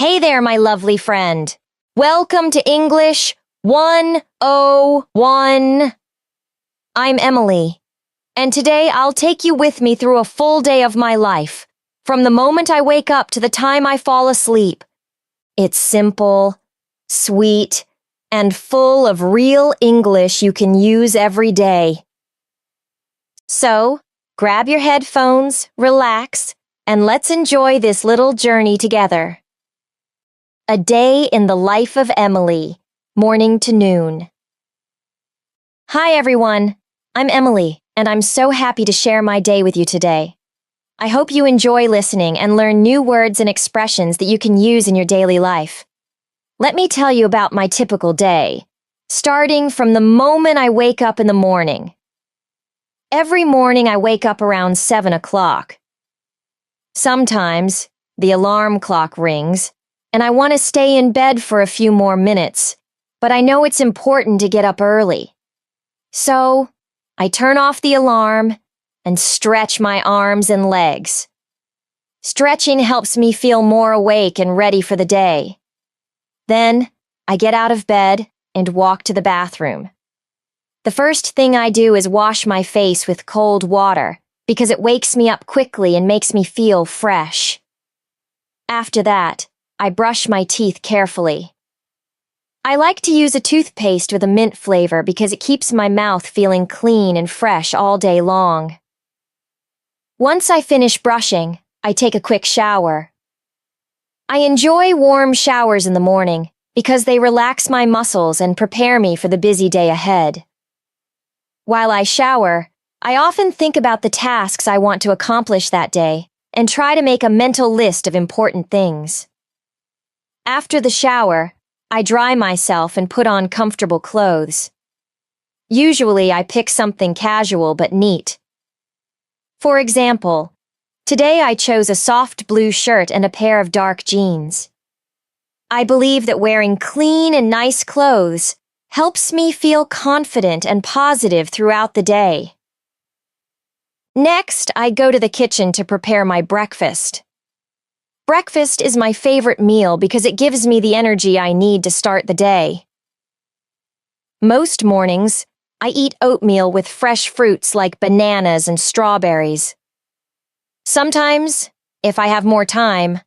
Hey there, my lovely friend. Welcome to English 101. I'm Emily, and today I'll take you with me through a full day of my life, from the moment I wake up to the time I fall asleep. It's simple, sweet, and full of real English you can use every day. So, grab your headphones, relax, and let's enjoy this little journey together. A day in the life of Emily, morning to noon. Hi everyone, I'm Emily, and I'm so happy to share my day with you today. I hope you enjoy listening and learn new words and expressions that you can use in your daily life. Let me tell you about my typical day, starting from the moment I wake up in the morning. Every morning I wake up around 7 o'clock. Sometimes the alarm clock rings, and I want to stay in bed for a few more minutes, but I know it's important to get up early. So, I turn off the alarm and stretch my arms and legs. Stretching helps me feel more awake and ready for the day. Then, I get out of bed and walk to the bathroom. The first thing I do is wash my face with cold water because it wakes me up quickly and makes me feel fresh. After that, I brush my teeth carefully. I like to use a toothpaste with a mint flavor because it keeps my mouth feeling clean and fresh all day long. Once I finish brushing, I take a quick shower. I enjoy warm showers in the morning because they relax my muscles and prepare me for the busy day ahead. While I shower, I often think about the tasks I want to accomplish that day and try to make a mental list of important things. After the shower, I dry myself and put on comfortable clothes. Usually, I pick something casual but neat. For example, today I chose a soft blue shirt and a pair of dark jeans. I believe that wearing clean and nice clothes helps me feel confident and positive throughout the day. Next, I go to the kitchen to prepare my breakfast. Breakfast is my favorite meal because it gives me the energy I need to start the day. Most mornings, I eat oatmeal with fresh fruits like bananas and strawberries. Sometimes, if I have more time,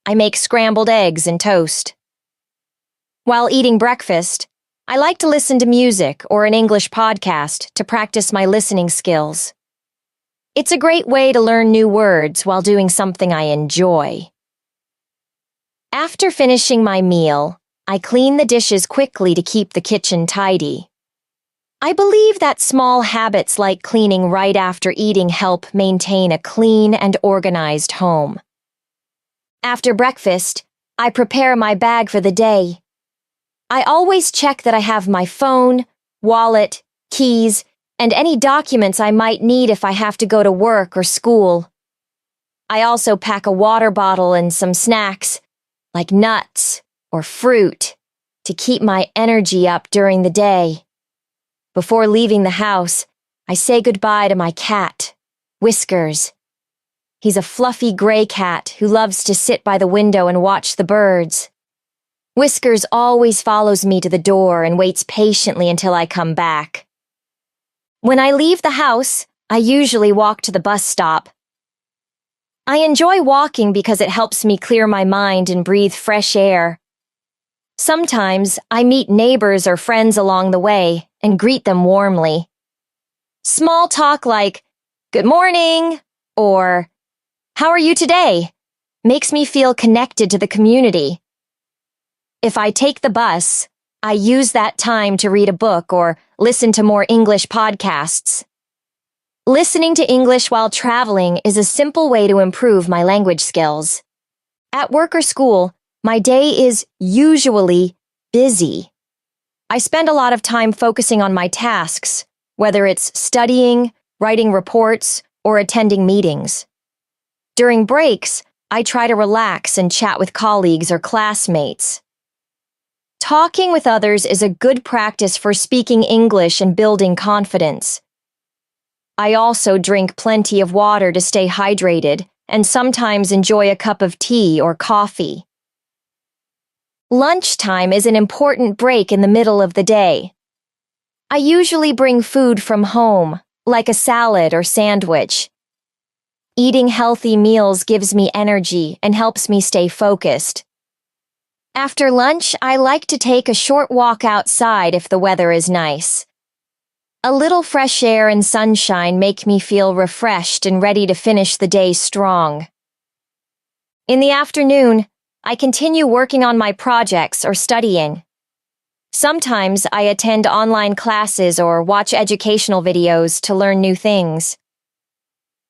I make scrambled eggs and toast. While eating breakfast, I like to listen to music or an English podcast to practice my listening skills. It's a great way to learn new words while doing something I enjoy. After finishing my meal, I clean the dishes quickly to keep the kitchen tidy. I believe that small habits like cleaning right after eating help maintain a clean and organized home. After breakfast, I prepare my bag for the day. I always check that I have my phone, wallet, keys, and any documents I might need if I have to go to work or school. I also pack a water bottle and some snacks, like nuts or fruit, to keep my energy up during the day. Before leaving the house, I say goodbye to my cat, Whiskers. He's a fluffy gray cat who loves to sit by the window and watch the birds. Whiskers always follows me to the door and waits patiently until I come back. When I leave the house, I usually walk to the bus stop. I enjoy walking because it helps me clear my mind and breathe fresh air. Sometimes I meet neighbors or friends along the way and greet them warmly. Small talk like, "Good morning," or "How are you today?" makes me feel connected to the community. If I take the bus, I use that time to read a book or listen to more English podcasts. Listening to English while traveling is a simple way to improve my language skills. At work or school, my day is usually busy. I spend a lot of time focusing on my tasks, whether it's studying, writing reports, or attending meetings. During breaks, I try to relax and chat with colleagues or classmates. Talking with others is a good practice for speaking English and building confidence. I also drink plenty of water to stay hydrated and sometimes enjoy a cup of tea or coffee. Lunchtime is an important break in the middle of the day. I usually bring food from home, like a salad or sandwich. Eating healthy meals gives me energy and helps me stay focused. After lunch, I like to take a short walk outside if the weather is nice. A little fresh air and sunshine make me feel refreshed and ready to finish the day strong. In the afternoon, I continue working on my projects or studying. Sometimes I attend online classes or watch educational videos to learn new things.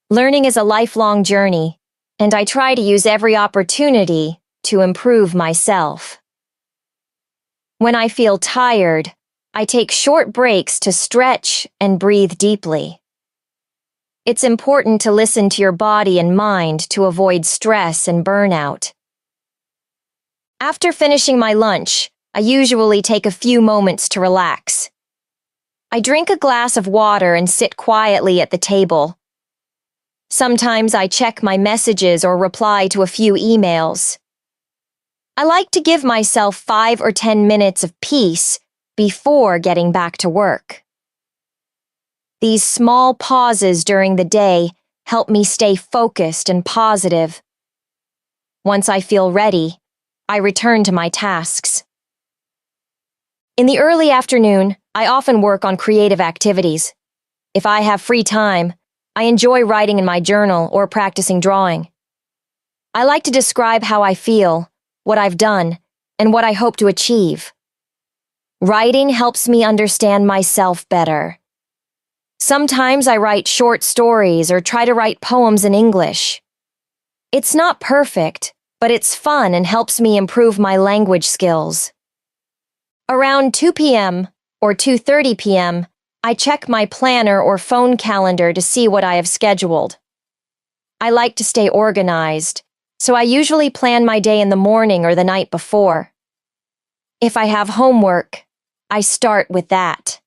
Learning is a lifelong journey, and I try to use every opportunity to improve myself. When I feel tired, I take short breaks to stretch and breathe deeply. It's important to listen to your body and mind to avoid stress and burnout. After finishing my lunch, I usually take a few moments to relax. I drink a glass of water and sit quietly at the table. Sometimes I check my messages or reply to a few emails. I like to give myself 5 or 10 minutes of peace before getting back to work. These small pauses during the day help me stay focused and positive. Once I feel ready, I return to my tasks. In the early afternoon, I often work on creative activities. If I have free time, I enjoy writing in my journal or practicing drawing. I like to describe how I feel, what I've done, and what I hope to achieve. Writing helps me understand myself better. Sometimes I write short stories or try to write poems in English. It's not perfect, but it's fun and helps me improve my language skills. Around 2 p.m. or 2:30 p.m., I check my planner or phone calendar to see what I have scheduled. I like to stay organized, so I usually plan my day in the morning or the night before. If I have homework, I start with that.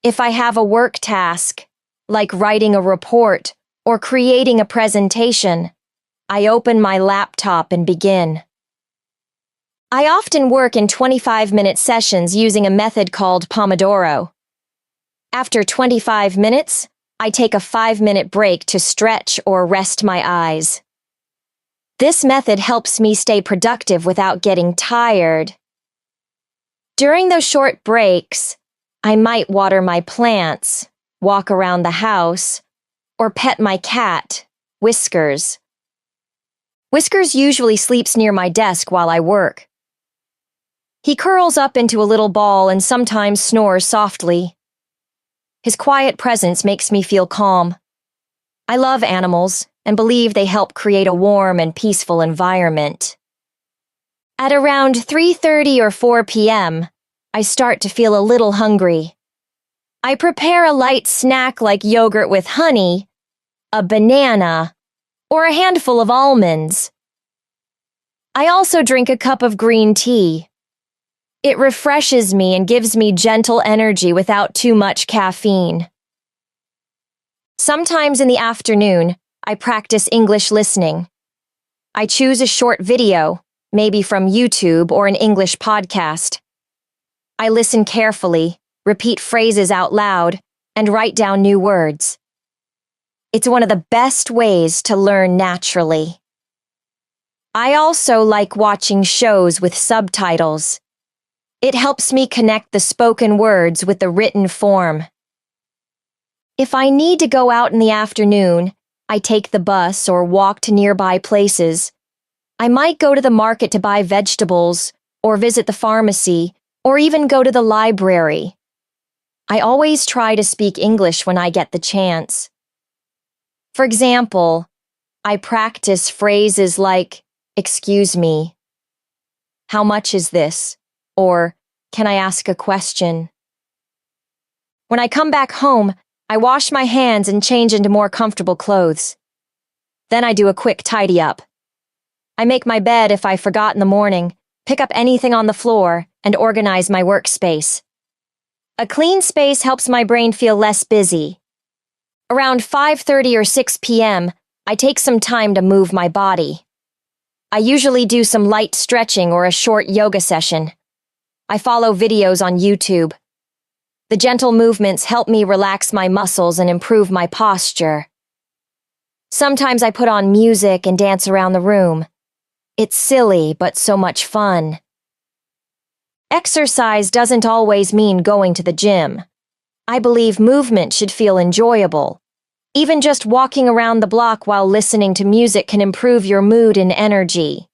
If I have a work task, like writing a report or creating a presentation, I open my laptop and begin. I often work in 25-minute sessions using a method called Pomodoro. After 25 minutes, I take a 5-minute break to stretch or rest my eyes. This method helps me stay productive without getting tired. During those short breaks, I might water my plants, walk around the house, or pet my cat, Whiskers. Whiskers usually sleeps near my desk while I work. He curls up into a little ball and sometimes snores softly. His quiet presence makes me feel calm. I love animals and believe they help create a warm and peaceful environment. At around 3:30 or 4 p.m., I start to feel a little hungry. I prepare a light snack like yogurt with honey, a banana, or a handful of almonds. I also drink a cup of green tea. It refreshes me and gives me gentle energy without too much caffeine. Sometimes in the afternoon, I practice English listening. I choose a short video, maybe from YouTube or an English podcast. I listen carefully, repeat phrases out loud, and write down new words. It's one of the best ways to learn naturally. I also like watching shows with subtitles. It helps me connect the spoken words with the written form. If I need to go out in the afternoon, I take the bus or walk to nearby places. I might go to the market to buy vegetables, or visit the pharmacy, or even go to the library. I always try to speak English when I get the chance. For example, I practice phrases like, "Excuse me," "How much is this?" or "Can I ask a question?" When I come back home, I wash my hands and change into more comfortable clothes. Then I do a quick tidy up. I make my bed if I forgot in the morning, pick up anything on the floor, and organize my workspace. A clean space helps my brain feel less busy. Around 5:30 or 6 p.m., I take some time to move my body. I usually do some light stretching or a short yoga session. I follow videos on YouTube. The gentle movements help me relax my muscles and improve my posture. Sometimes I put on music and dance around the room. It's silly, but so much fun. Exercise doesn't always mean going to the gym. I believe movement should feel enjoyable. Even just walking around the block while listening to music can improve your mood and energy.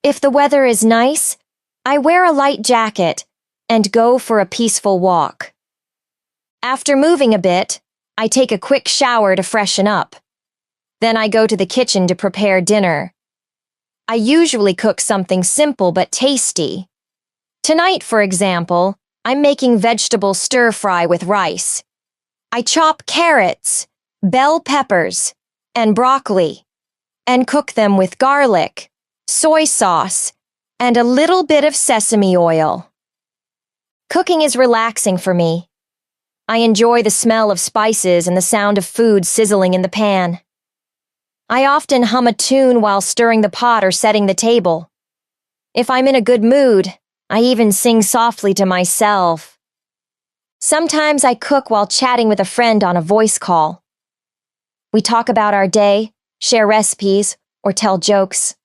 If the weather is nice, I wear a light jacket and go for a peaceful walk. After moving a bit, I take a quick shower to freshen up. Then I go to the kitchen to prepare dinner. I usually cook something simple but tasty. Tonight, for example, I'm making vegetable stir-fry with rice. I chop carrots, bell peppers, and broccoli, and cook them with garlic, soy sauce, and a little bit of sesame oil. Cooking is relaxing for me. I enjoy the smell of spices and the sound of food sizzling in the pan. I often hum a tune while stirring the pot or setting the table. If I'm in a good mood, I even sing softly to myself. Sometimes I cook while chatting with a friend on a voice call. We talk about our day, share recipes, or tell jokes.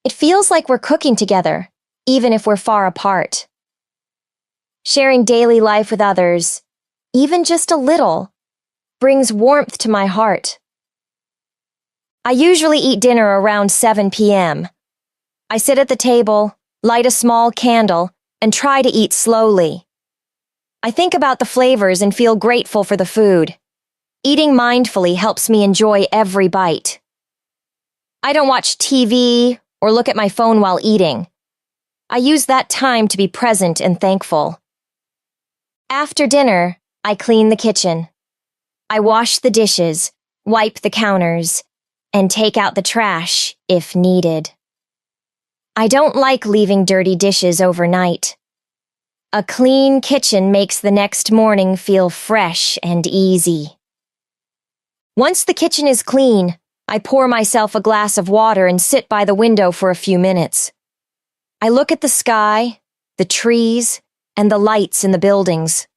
It feels like we're cooking together, even if we're far apart. Sharing daily life with others, even just a little, brings warmth to my heart. I usually eat dinner around 7 p.m. I sit at the table, light a small candle, and try to eat slowly. I think about the flavors and feel grateful for the food. Eating mindfully helps me enjoy every bite. I don't watch TV or look at my phone while eating. I use that time to be present and thankful. After dinner, I clean the kitchen. I wash the dishes, wipe the counters, and take out the trash if needed. I don't like leaving dirty dishes overnight. A clean kitchen makes the next morning feel fresh and easy. Once the kitchen is clean, I pour myself a glass of water and sit by the window for a few minutes. I look at the sky, the trees, and the lights in the buildings.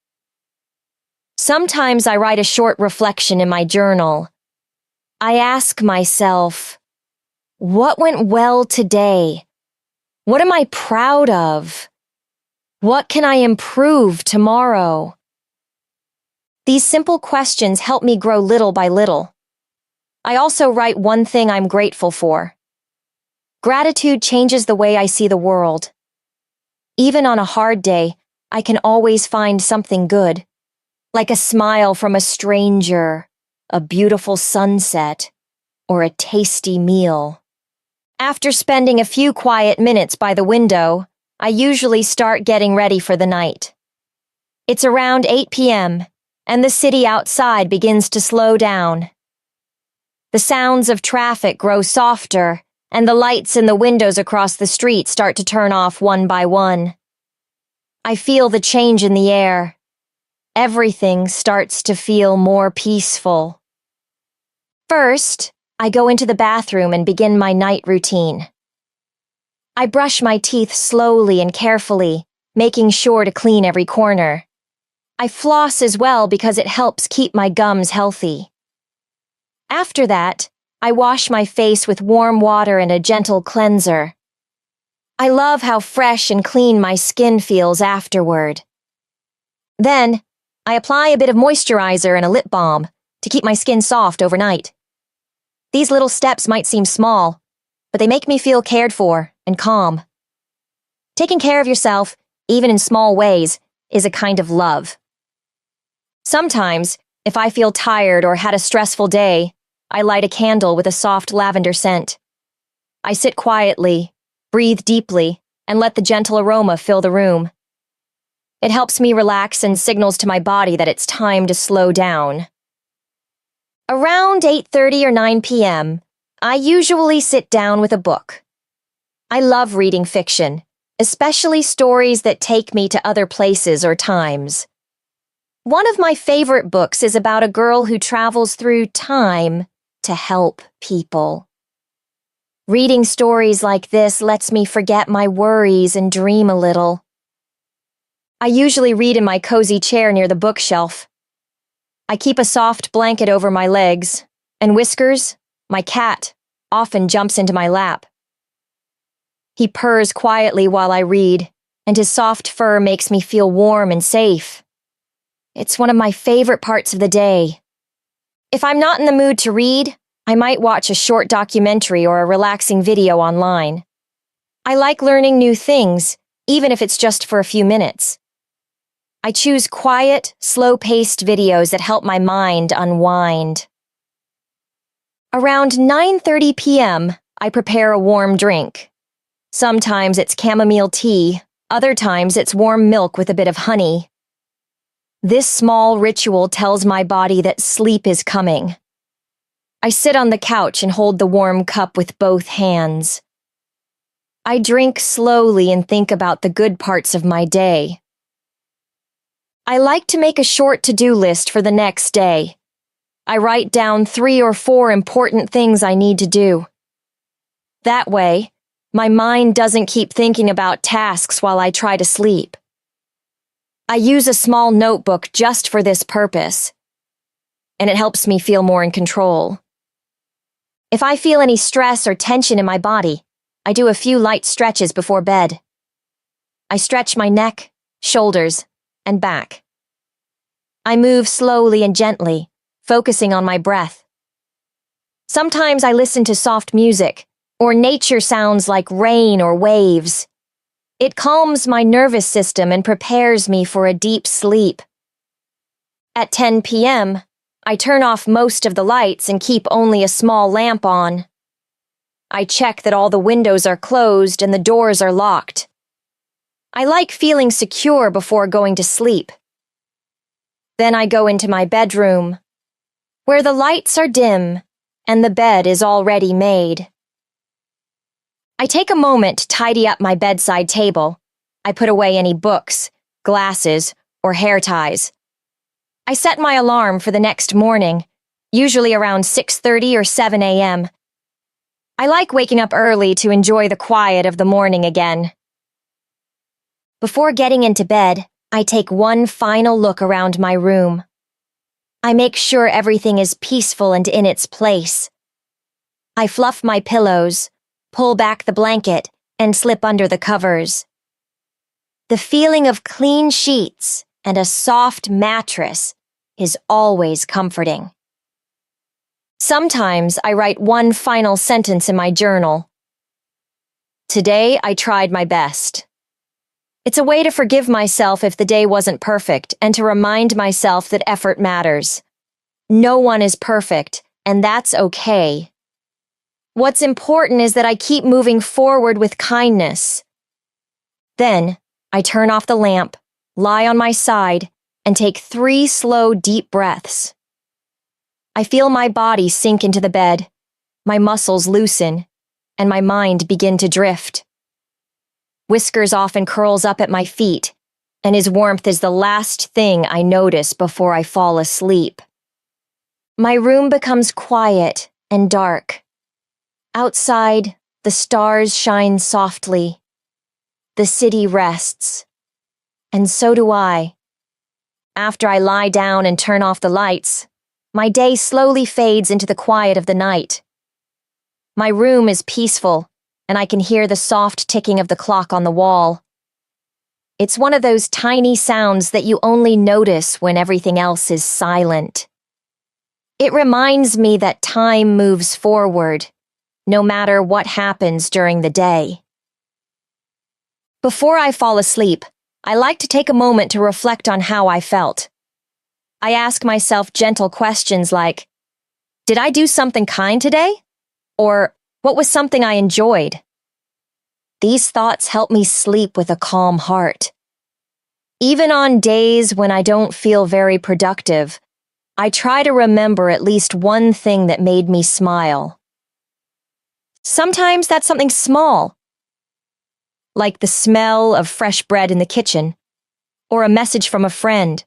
Sometimes I write a short reflection in my journal. I ask myself, what went well today? What am I proud of? What can I improve tomorrow? These simple questions help me grow little by little. I also write one thing I'm grateful for. Gratitude changes the way I see the world. Even on a hard day, I can always find something good, like a smile from a stranger, a beautiful sunset, or a tasty meal. After spending a few quiet minutes by the window, I usually start getting ready for the night. It's around 8 p.m., and the city outside begins to slow down. The sounds of traffic grow softer, and the lights in the windows across the street start to turn off one by one. I feel the change in the air. Everything starts to feel more peaceful. First, I go into the bathroom and begin my night routine. I brush my teeth slowly and carefully, making sure to clean every corner. I floss as well because it helps keep my gums healthy. After that, I wash my face with warm water and a gentle cleanser. I love how fresh and clean my skin feels afterward. Then, I apply a bit of moisturizer and a lip balm to keep my skin soft overnight. These little steps might seem small, but they make me feel cared for and calm. Taking care of yourself, even in small ways, is a kind of love. Sometimes, if I feel tired or had a stressful day, I light a candle with a soft lavender scent. I sit quietly, breathe deeply, and let the gentle aroma fill the room. It helps me relax and signals to my body that it's time to slow down. Around 8:30 or 9 p.m., I usually sit down with a book. I love reading fiction, especially stories that take me to other places or times. One of my favorite books is about a girl who travels through time to help people. Reading stories like this lets me forget my worries and dream a little. I usually read in my cozy chair near the bookshelf. I keep a soft blanket over my legs, and Whiskers, my cat, often jumps into my lap. He purrs quietly while I read, and his soft fur makes me feel warm and safe. It's one of my favorite parts of the day. If I'm not in the mood to read, I might watch a short documentary or a relaxing video online. I like learning new things, even if it's just for a few minutes. I choose quiet, slow-paced videos that help my mind unwind. Around 9:30 p.m., I prepare a warm drink. Sometimes it's chamomile tea, other times it's warm milk with a bit of honey. This small ritual tells my body that sleep is coming. I sit on the couch and hold the warm cup with both hands. I drink slowly and think about the good parts of my day. I like to make a short to-do list for the next day. I write down 3 or 4 important things I need to do. That way, my mind doesn't keep thinking about tasks while I try to sleep. I use a small notebook just for this purpose, and it helps me feel more in control. If I feel any stress or tension in my body, I do a few light stretches before bed. I stretch my neck, shoulders, and back. I move slowly and gently, focusing on my breath. Sometimes I listen to soft music, or nature sounds like rain or waves. It calms my nervous system and prepares me for a deep sleep. At 10 p.m., I turn off most of the lights and keep only a small lamp on. I check that all the windows are closed and the doors are locked. I like feeling secure before going to sleep. Then I go into my bedroom, where the lights are dim and the bed is already made. I take a moment to tidy up my bedside table. I put away any books, glasses, or hair ties. I set my alarm for the next morning, usually around 6:30 or 7 a.m. I like waking up early to enjoy the quiet of the morning again. Before getting into bed, I take one final look around my room. I make sure everything is peaceful and in its place. I fluff my pillows, pull back the blanket, and slip under the covers. The feeling of clean sheets and a soft mattress is always comforting. Sometimes I write one final sentence in my journal. Today I tried my best. It's a way to forgive myself if the day wasn't perfect and to remind myself that effort matters. No one is perfect, and that's okay. What's important is that I keep moving forward with kindness. Then, I turn off the lamp, lie on my side, and take 3 slow, deep breaths. I feel my body sink into the bed, my muscles loosen, and my mind begin to drift. Whiskers often curls up at my feet, and his warmth is the last thing I notice before I fall asleep. My room becomes quiet and dark. Outside, the stars shine softly. The city rests. And so do I. After I lie down and turn off the lights, my day slowly fades into the quiet of the night. My room is peaceful, and I can hear the soft ticking of the clock on the wall. It's one of those tiny sounds that you only notice when everything else is silent. It reminds me that time moves forward, no matter what happens during the day. Before I fall asleep, I like to take a moment to reflect on how I felt. I ask myself gentle questions like, did I do something kind today? Or what was something I enjoyed? These thoughts help me sleep with a calm heart. Even on days when I don't feel very productive, I try to remember at least one thing that made me smile. Sometimes that's something small, like the smell of fresh bread in the kitchen, or a message from a friend,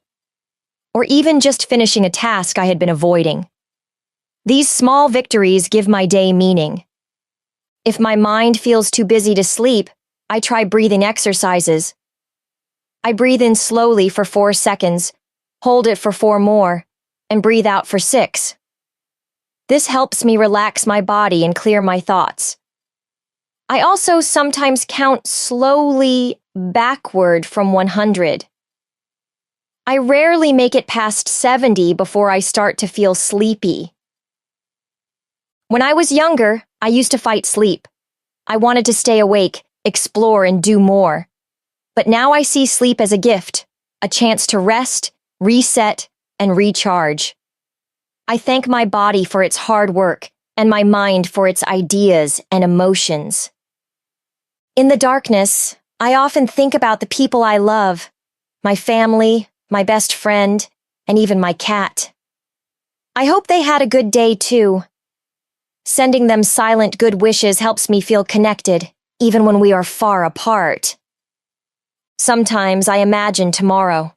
or even just finishing a task I had been avoiding. These small victories give my day meaning. If my mind feels too busy to sleep, I try breathing exercises. I breathe in slowly for 4 seconds, hold it for 4 more, and breathe out for 6. This helps me relax my body and clear my thoughts. I also sometimes count slowly backward from 100. I rarely make it past 70 before I start to feel sleepy. When I was younger, I used to fight sleep. I wanted to stay awake, explore, and do more. But now I see sleep as a gift, a chance to rest, reset, and recharge. I thank my body for its hard work and my mind for its ideas and emotions. In the darkness, I often think about the people I love, my family, my best friend, and even my cat. I hope they had a good day too. Sending them silent good wishes helps me feel connected, even when we are far apart. Sometimes I imagine tomorrow.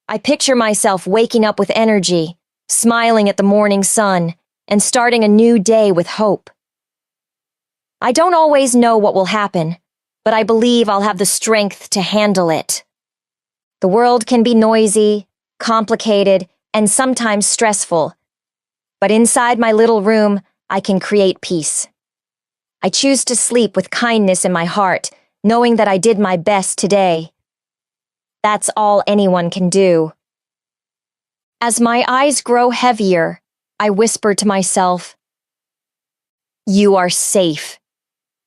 I picture myself waking up with energy, smiling at the morning sun, and starting a new day with hope. I don't always know what will happen, but I believe I'll have the strength to handle it. The world can be noisy, complicated, and sometimes stressful. But inside my little room, I can create peace. I choose to sleep with kindness in my heart, knowing that I did my best today. That's all anyone can do. As my eyes grow heavier, I whisper to myself, "You are safe.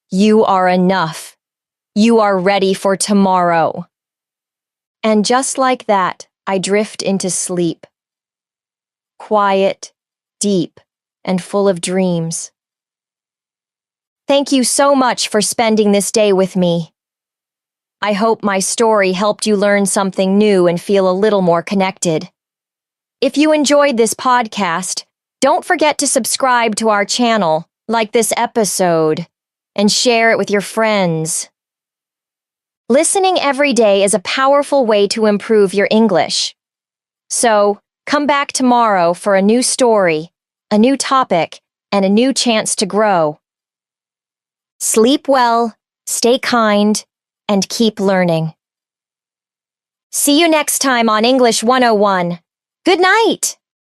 You are enough. You are ready for tomorrow." And just like that, I drift into sleep. Quiet, deep, and full of dreams. Thank you so much for spending this day with me. I hope my story helped you learn something new and feel a little more connected. If you enjoyed this podcast, don't forget to subscribe to our channel, like this episode, and share it with your friends. Listening every day is a powerful way to improve your English. So, come back tomorrow for a new story, a new topic, and a new chance to grow. Sleep well, stay kind, and keep learning. See you next time on English 101. Good night!